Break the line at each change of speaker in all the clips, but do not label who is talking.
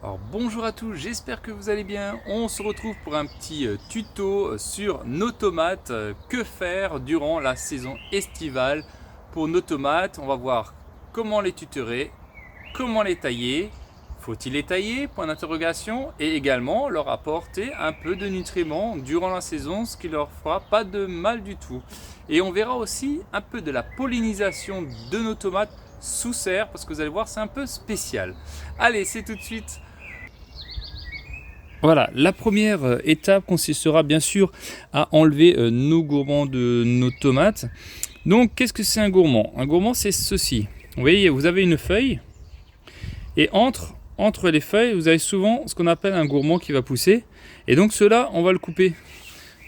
Alors bonjour à tous, j'espère que vous allez bien. On se retrouve pour un petit tuto sur nos tomates. Que faire durant la saison estivale pour nos tomates? On va voir comment les tutorer, comment les tailler, faut-il les tailler? Point d'interrogation. Et également leur apporter un peu de nutriments durant la saison, ce qui leur fera pas de mal du tout. Et on verra aussi un peu de la pollinisation de nos tomates sous serre, parce que vous allez voir, c'est un peu spécial. Allez, c'est tout de suite. Voilà, la première étape consistera bien sûr à enlever nos gourmands de nos tomates. Donc, qu'est-ce que c'est un gourmand? Un gourmand, c'est ceci. Vous voyez, vous avez une feuille et entre les feuilles, vous avez souvent ce qu'on appelle un gourmand qui va pousser. Et donc, cela, on va le couper.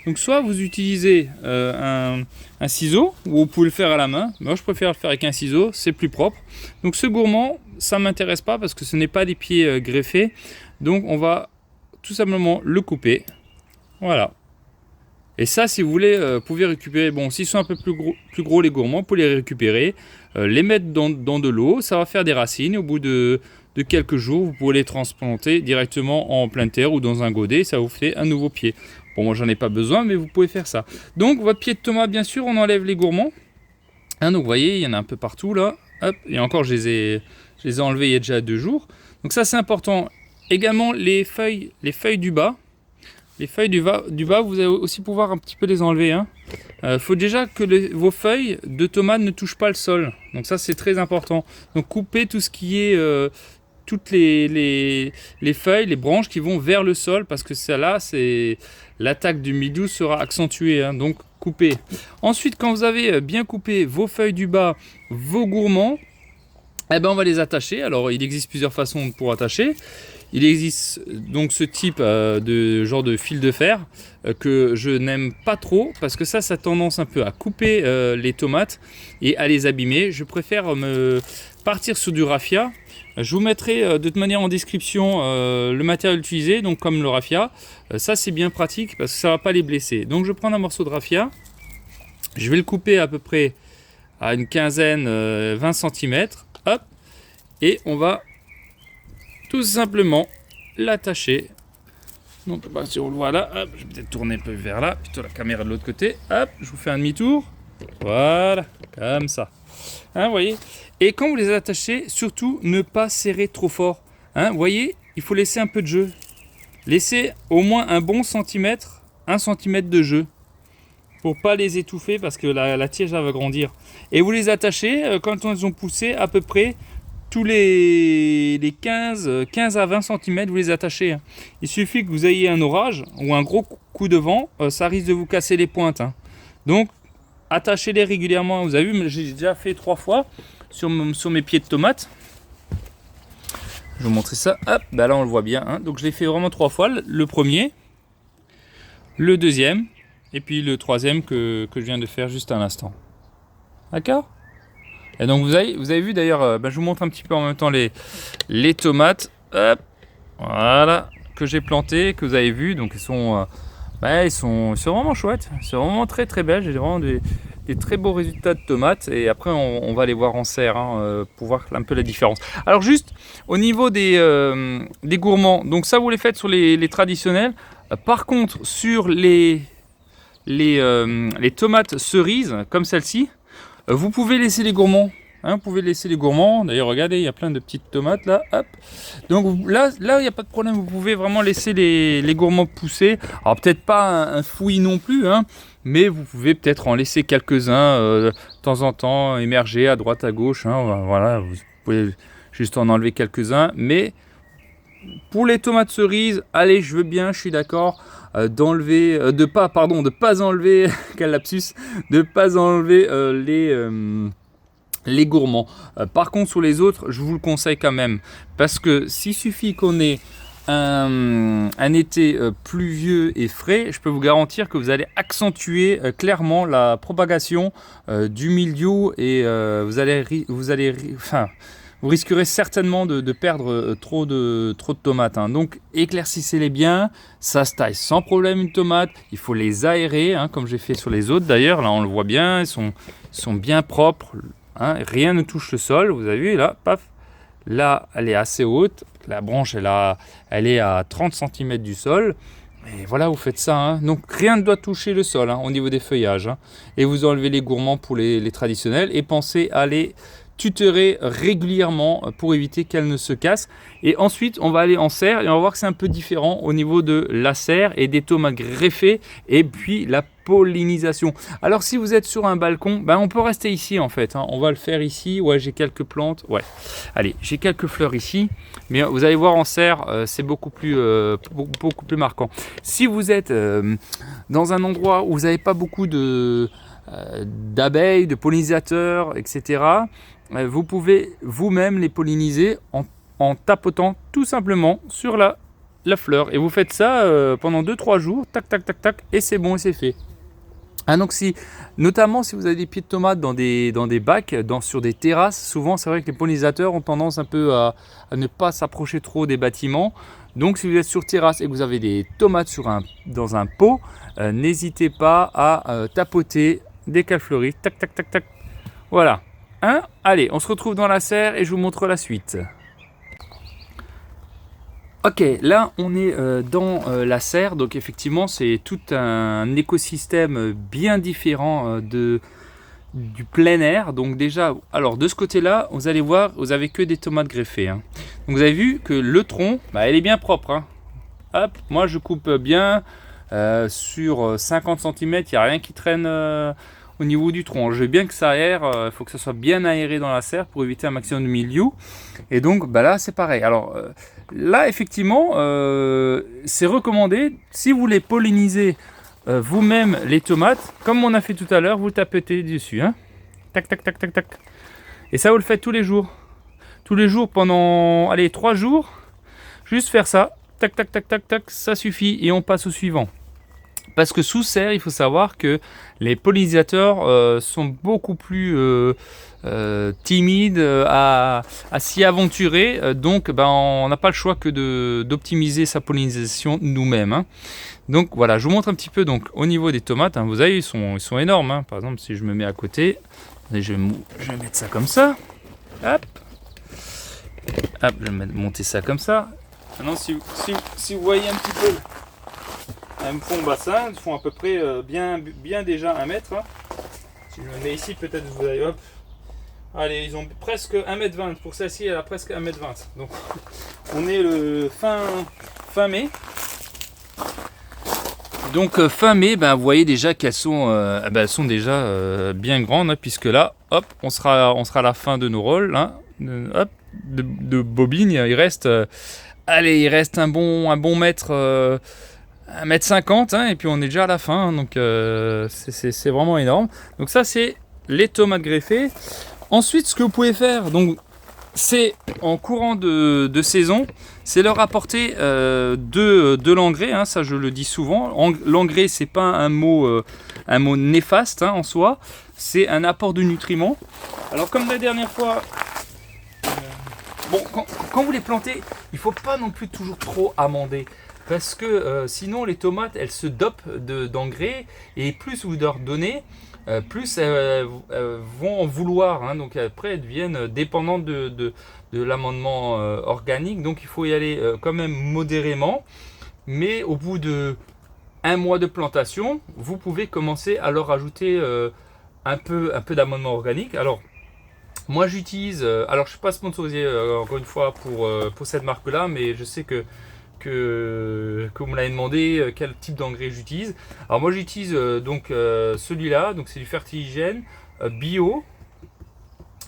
Donc, soit vous utilisez un ciseau, ou vous pouvez le faire à la main. Moi, je préfère le faire avec un ciseau, c'est plus propre. Donc, ce gourmand, ça ne m'intéresse pas parce que ce n'est pas des pieds greffés. Donc, on va tout simplement le couper. Voilà. Et ça, si vous voulez, vous pouvez récupérer. Bon, s'ils sont un peu plus gros les gourmands, vous pouvez les récupérer, les mettre dans de l'eau. Ça va faire des racines. Au bout de quelques jours, vous pouvez les transplanter directement en pleine terre ou dans un godet. Ça vous fait un nouveau pied. Bon, moi, j'en ai pas besoin, mais vous pouvez faire ça. Donc, votre pied de tomate, bien sûr, on enlève les gourmands. Hein, donc, vous voyez, il y en a un peu partout là. Hop. Et encore, je les ai enlevés il y a déjà 2 jours. Donc, ça, c'est important. Également les feuilles du bas. Les feuilles du bas, vous allez aussi pouvoir un petit peu les enlever. Faut déjà que vos feuilles de tomates ne touchent pas le sol. Donc ça, c'est très important. Donc coupez tout ce qui est toutes les feuilles, les branches qui vont vers le sol, parce que celle-là, c'est l'attaque du mildiou sera accentuée. Donc coupez. Ensuite, quand vous avez bien coupé vos feuilles du bas, vos gourmands, eh ben on va les attacher. Alors il existe plusieurs façons pour attacher. Il existe donc ce type de genre de fil de fer que je n'aime pas trop parce que ça a tendance un peu à couper les tomates et à les abîmer. Je préfère me partir sur du raffia. Je vous mettrai de toute manière en description le matériel utilisé, donc comme le raffia. Ça c'est bien pratique parce que ça ne va pas les blesser. Donc je prends un morceau de raffia. Je vais le couper à peu près à une quinzaine, 20 cm. Hop. Et on va tout simplement l'attacher. Donc si on le voit là, hop, je vais peut-être tourner un peu vers là, plutôt la caméra de l'autre côté. Hop, je vous fais un demi-tour. Voilà, comme ça. Vous voyez. Et quand vous les attachez, surtout ne pas serrer trop fort. Vous voyez, il faut laisser un peu de jeu. Laissez au moins un bon centimètre, 1 centimètre de jeu. Pour pas les étouffer parce que la tige va grandir. Et vous les attachez quand ils ont poussé à peu près tous les 15 à 20 cm, vous les attachez. Il suffit que vous ayez un orage ou un gros coup de vent, ça risque de vous casser les pointes. Donc, attachez-les régulièrement. Vous avez vu, j'ai déjà fait 3 fois sur mes pieds de tomates. Je vais vous montrer ça. Hop, bah là on le voit bien. Donc, je l'ai fait vraiment 3 fois. Le premier, le deuxième, et puis le troisième que je viens de faire juste à l'instant. D'accord ? Et donc vous avez vu d'ailleurs, je vous montre un petit peu en même temps les tomates, hop, voilà, que j'ai plantées, que vous avez vu. Donc ils sont vraiment chouettes, c'est vraiment très très belles. J'ai vraiment des très beaux résultats de tomates. Et après on va les voir en serre pour voir un peu la différence. Alors juste au niveau des gourmands, donc ça vous les faites sur les traditionnels. Par contre sur les tomates cerises comme celle-ci, vous pouvez laisser les gourmands. Vous pouvez laisser les gourmands. D'ailleurs, regardez, il y a plein de petites tomates là. Hop. Donc là, il n'y a pas de problème. Vous pouvez vraiment laisser les gourmands pousser. Alors peut-être pas un fouillis non plus, mais vous pouvez peut-être en laisser quelques-uns de temps en temps émerger à droite, à gauche. Voilà, vous pouvez juste en enlever quelques-uns. Mais pour les tomates cerises, allez, je veux bien, je suis d'accord. De pas enlever quel lapsus, de pas enlever les gourmands. Par contre sur les autres, je vous le conseille quand même, parce que s'il suffit qu'on ait un été pluvieux et frais, je peux vous garantir que vous allez accentuer clairement la propagation du mildiou et vous risquerez certainement de perdre trop de tomates. Donc éclaircissez-les bien, ça se taille sans problème une tomate. Il faut les aérer, comme j'ai fait sur les autres d'ailleurs. Là on le voit bien, ils sont bien propres. Rien ne touche le sol, vous avez vu là, paf. Là elle est assez haute. la branche elle est à 30 cm du sol. Et voilà, vous faites ça, hein. Donc rien ne doit toucher le sol, hein, au niveau des feuillages, hein. Et vous enlevez les gourmands pour les traditionnels et pensez à les tutorer régulièrement pour éviter qu'elles ne se cassent. Et ensuite on va aller en serre et on va voir que c'est un peu différent au niveau de la serre et des tomates greffées et puis la pollinisation. Alors si vous êtes sur un balcon, on peut rester ici en fait, hein. On va le faire ici. Ouais, j'ai quelques plantes, ouais, allez, j'ai quelques fleurs ici, mais vous allez voir en serre c'est beaucoup plus marquant. Si vous êtes dans un endroit où vous n'avez pas beaucoup d'abeilles, de pollinisateurs, etc., vous pouvez vous-même les polliniser en tapotant tout simplement sur la fleur. Et vous faites ça pendant 2-3 jours, tac, tac, tac, tac, et c'est bon et c'est fait. Ah, donc notamment si vous avez des pieds de tomates dans des bacs, sur des terrasses, souvent c'est vrai que les pollinisateurs ont tendance un peu à ne pas s'approcher trop des bâtiments. Donc si vous êtes sur terrasse et que vous avez des tomates dans un pot, n'hésitez pas à tapoter dès qu'elles fleurissent, tac, tac, tac, tac. Voilà. Hein, allez, on se retrouve dans la serre et je vous montre la suite. Ok, là on est dans la serre, donc effectivement c'est tout un écosystème bien différent du plein air. Donc déjà, alors de ce côté-là, vous allez voir, vous avez que des tomates greffées, hein. Donc vous avez vu que le tronc, elle est bien propre, hein. Hop, moi je coupe bien sur 50 cm, il n'y a rien qui traîne au niveau du tronc. Je veux bien que ça aère, il faut que ça soit bien aéré dans la serre pour éviter un maximum de mildiou. Et donc là c'est pareil. Alors là effectivement c'est recommandé, si vous voulez polliniser vous-même les tomates, comme on a fait tout à l'heure, vous tapez dessus, hein. Tac, tac, tac, tac, tac. Et ça vous le faites tous les jours. Tous les jours pendant 3 jours. Juste faire ça. Tac, tac, tac, tac, tac, ça suffit. Et on passe au suivant. Parce que sous serre, il faut savoir que les pollinisateurs sont beaucoup plus timides à s'y aventurer. Donc, on n'a pas le choix que d'optimiser sa pollinisation nous-mêmes, hein. Donc voilà, je vous montre un petit peu donc, au niveau des tomates, hein. Vous voyez, ils sont énormes, hein. Par exemple, si je me mets à côté, je vais mettre ça comme ça. Hop. Hop, je vais monter ça comme ça. Maintenant, si vous voyez un petit peu... Elles me font bassin, elles font à peu près bien déjà 1 mètre, hein. Si je me mets ici, peut-être vous allez, hop. Allez, ils ont presque 1m20. Pour celle-ci, elle a presque 1m20. Donc, on est le fin mai. Donc, fin mai, vous voyez déjà qu'elles sont, elles sont déjà bien grandes, hein, puisque là, hop, on sera à la fin de nos rôles, hein, de bobine. Il reste, il reste un bon mètre. 1m50, hein, et puis on est déjà à la fin, hein, donc c'est vraiment énorme. Donc ça c'est les tomates greffées. Ensuite ce que vous pouvez faire, donc c'est en courant de saison, c'est leur apporter de l'engrais, hein, ça je le dis souvent. L'engrais c'est pas un mot néfaste, hein, en soi, c'est un apport de nutriments. Alors comme la dernière fois, quand vous les plantez, il faut pas non plus toujours trop amender. Parce que sinon les tomates elles se dopent d'engrais et plus vous leur donnez, plus elles vont en vouloir, hein. Donc après elles deviennent dépendantes de l'amendement organique. Donc il faut y aller quand même modérément. Mais au bout de 1 mois de plantation, vous pouvez commencer à leur ajouter un peu d'amendement organique. Alors moi j'utilise, alors je ne suis pas sponsorisé encore une fois pour cette marque là, mais je sais que vous me l'avez demandé quel type d'engrais j'utilise. Alors moi j'utilise celui-là, donc c'est du fertiligène bio.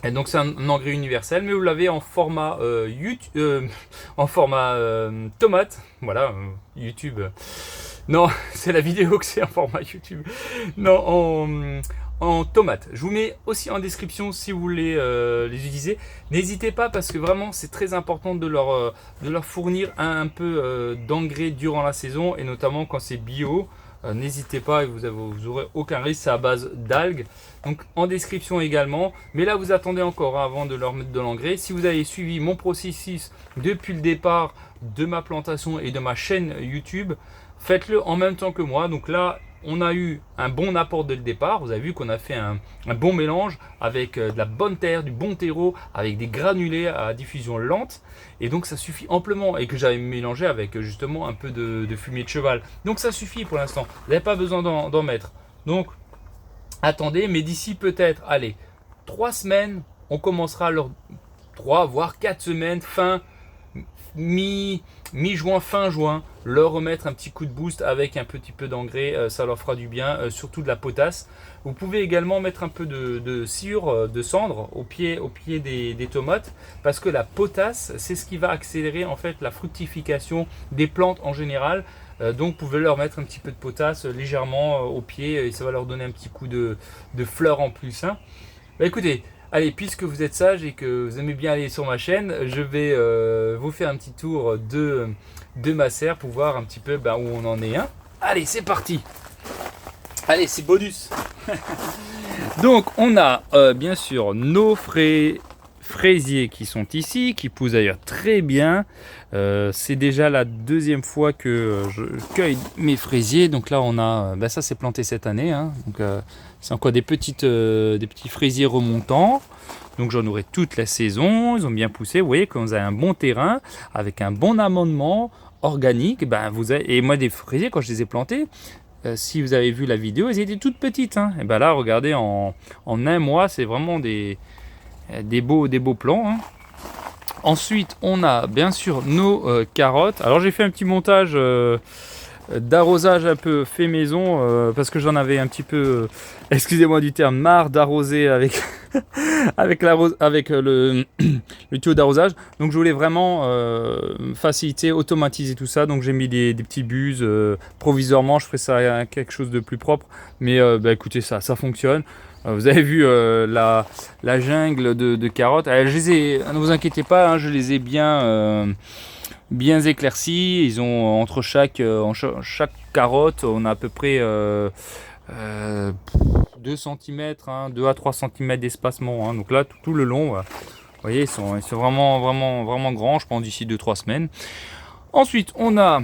Et donc c'est un engrais universel, mais vous l'avez en format tomate. Voilà, YouTube. Non, c'est la vidéo que c'est en format YouTube. Non, en tomate. Je vous mets aussi en description si vous voulez les utiliser. N'hésitez pas parce que vraiment c'est très important de leur fournir un peu d'engrais durant la saison et notamment quand c'est bio. N'hésitez pas, vous aurez aucun risque, c'est à base d'algues. Donc en description également. Mais là vous attendez encore, hein, avant de leur mettre de l'engrais. Si vous avez suivi mon processus depuis le départ de ma plantation et de ma chaîne YouTube, faites-le en même temps que moi. Donc là on a eu un bon apport dès le départ. Vous avez vu qu'on a fait un bon mélange avec de la bonne terre, du bon terreau, avec des granulés à diffusion lente. Et donc ça suffit amplement. Et que j'avais mélangé avec justement un peu de fumier de cheval. Donc ça suffit pour l'instant. Vous n'avez pas besoin d'en mettre. Donc attendez, mais d'ici peut-être, allez, 3 semaines, on commencera leur 3 voire 4 semaines, mi-juin, fin juin, leur remettre un petit coup de boost avec un petit peu d'engrais, ça leur fera du bien, surtout de la potasse. Vous pouvez également mettre un peu de sciure, de cendre au pied des tomates, parce que la potasse, c'est ce qui va accélérer en fait la fructification des plantes en général. Donc vous pouvez leur mettre un petit peu de potasse légèrement au pied, et ça va leur donner un petit coup de fleurs en plus, hein. Bah écoutez, allez, puisque vous êtes sage et que vous aimez bien aller sur ma chaîne, je vais vous faire un petit tour de ma serre pour voir un petit peu où on en est, hein. Allez, c'est parti. Allez, c'est bonus. Donc, on a bien sûr nos fraisiers qui sont ici, qui poussent d'ailleurs très bien. C'est déjà la deuxième fois que je cueille mes fraisiers. Donc là, on a, ça c'est planté cette année, hein. Donc c'est encore des petits fraisiers remontants. Donc j'en aurai toute la saison. Ils ont bien poussé. Vous voyez, quand vous avez un bon terrain avec un bon amendement organique, et moi des fraisiers quand je les ai plantés. Si vous avez vu la vidéo, elles étaient toutes petites, hein. Et là, regardez, en un mois, c'est vraiment des beaux plants, hein. Ensuite, on a bien sûr nos carottes. Alors, j'ai fait un petit montage d'arrosage un peu fait maison parce que j'en avais un petit peu, excusez-moi du terme, marre d'arroser avec avec le tuyau d'arrosage. Donc je voulais vraiment faciliter, automatiser tout ça. Donc j'ai mis des petits buses provisoirement. Je ferai ça quelque chose de plus propre. Mais écoutez, ça fonctionne. Vous avez vu la jungle de carottes. Ne vous inquiétez pas, hein, je les ai bien éclaircis. Ils ont entre chaque carotte, on a à peu près 2 cm, 2 à 3 cm d'espacement, hein. Donc là, tout le long, vous voyez, ils sont vraiment grands. Je pense d'ici 2-3 semaines. Ensuite, on a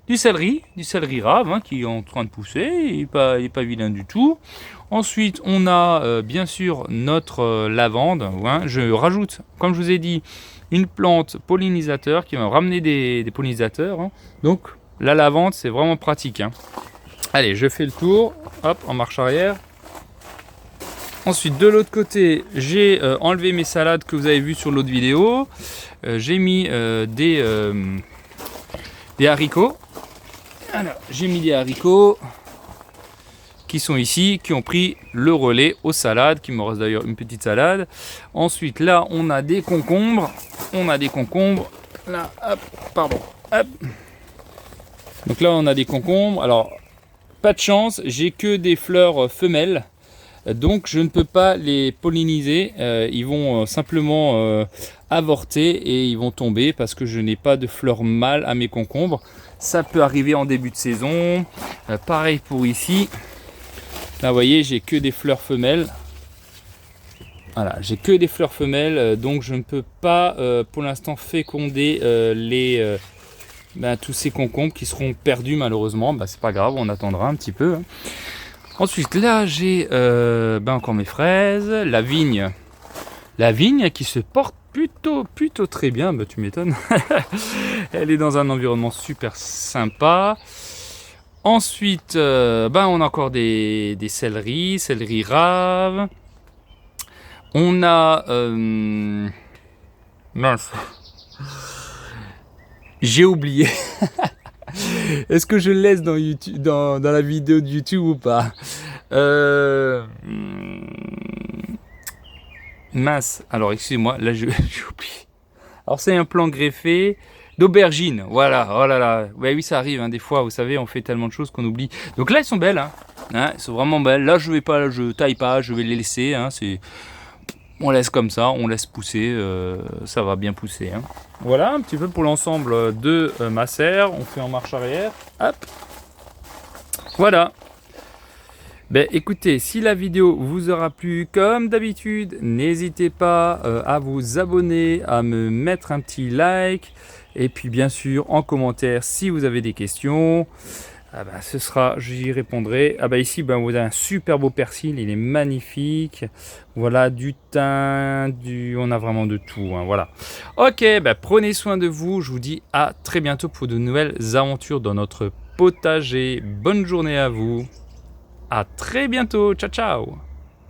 du céleri rave, hein, qui est en train de pousser. Il n'est pas vilain du tout. Ensuite, on a bien sûr notre lavande, hein. Je rajoute, comme je vous ai dit, une plante pollinisateur qui va ramener des pollinisateurs, hein. Donc la lavande, c'est vraiment pratique, hein. Allez, je fais le tour, hop, en marche arrière. Ensuite, de l'autre côté, j'ai enlevé mes salades que vous avez vues sur l'autre vidéo. J'ai mis des haricots. Alors, j'ai mis des haricots qui sont ici, qui ont pris le relais aux salades, qui me reste d'ailleurs une petite salade. Ensuite, là, on a des concombres. Là, hop, pardon, hop. Donc là, on a des concombres. Alors, pas de chance, j'ai que des fleurs femelles. Donc, je ne peux pas les polliniser. Ils vont simplement avorter et ils vont tomber parce que je n'ai pas de fleurs mâles à mes concombres. Ça peut arriver en début de saison. Pareil pour ici. Là, vous voyez, j'ai que des fleurs femelles. Voilà, j'ai que des fleurs femelles, donc je ne peux pas pour l'instant féconder tous ces concombres qui seront perdus malheureusement. C'est pas grave, on attendra un petit peu, hein. Ensuite, là, j'ai encore mes fraises, la vigne qui se porte plutôt très bien. Tu m'étonnes. Elle est dans un environnement super sympa. Ensuite, on a encore des céleri rave. On a... mince. J'ai oublié. Est-ce que je le laisse dans, YouTube, dans la vidéo de YouTube ou pas? Mince. Alors, excusez-moi, là, j'ai oublié. Alors, c'est un plant greffé d'aubergine. Voilà, oh là là. Ouais, oui, ça arrive, hein, des fois, vous savez, on fait tellement de choses qu'on oublie. Donc là, elles sont belles, hein. Elles sont vraiment belles. Là, je taille pas, je vais les laisser, hein. On laisse comme ça, on laisse pousser, ça va bien pousser, hein. Voilà un petit peu pour l'ensemble de ma serre. On fait en marche arrière. Hop. Voilà. Écoutez, si la vidéo vous aura plu, comme d'habitude, n'hésitez pas à vous abonner, à me mettre un petit like. Et puis bien sûr, en commentaire, si vous avez des questions. Ah bah, j'y répondrai. Ah bah ici, bah, vous avez un super beau persil, il est magnifique. Voilà, du thym, on a vraiment de tout, hein, voilà. Ok, bah, prenez soin de vous. Je vous dis à très bientôt pour de nouvelles aventures dans notre potager. Bonne journée à vous. À très bientôt. Ciao, ciao.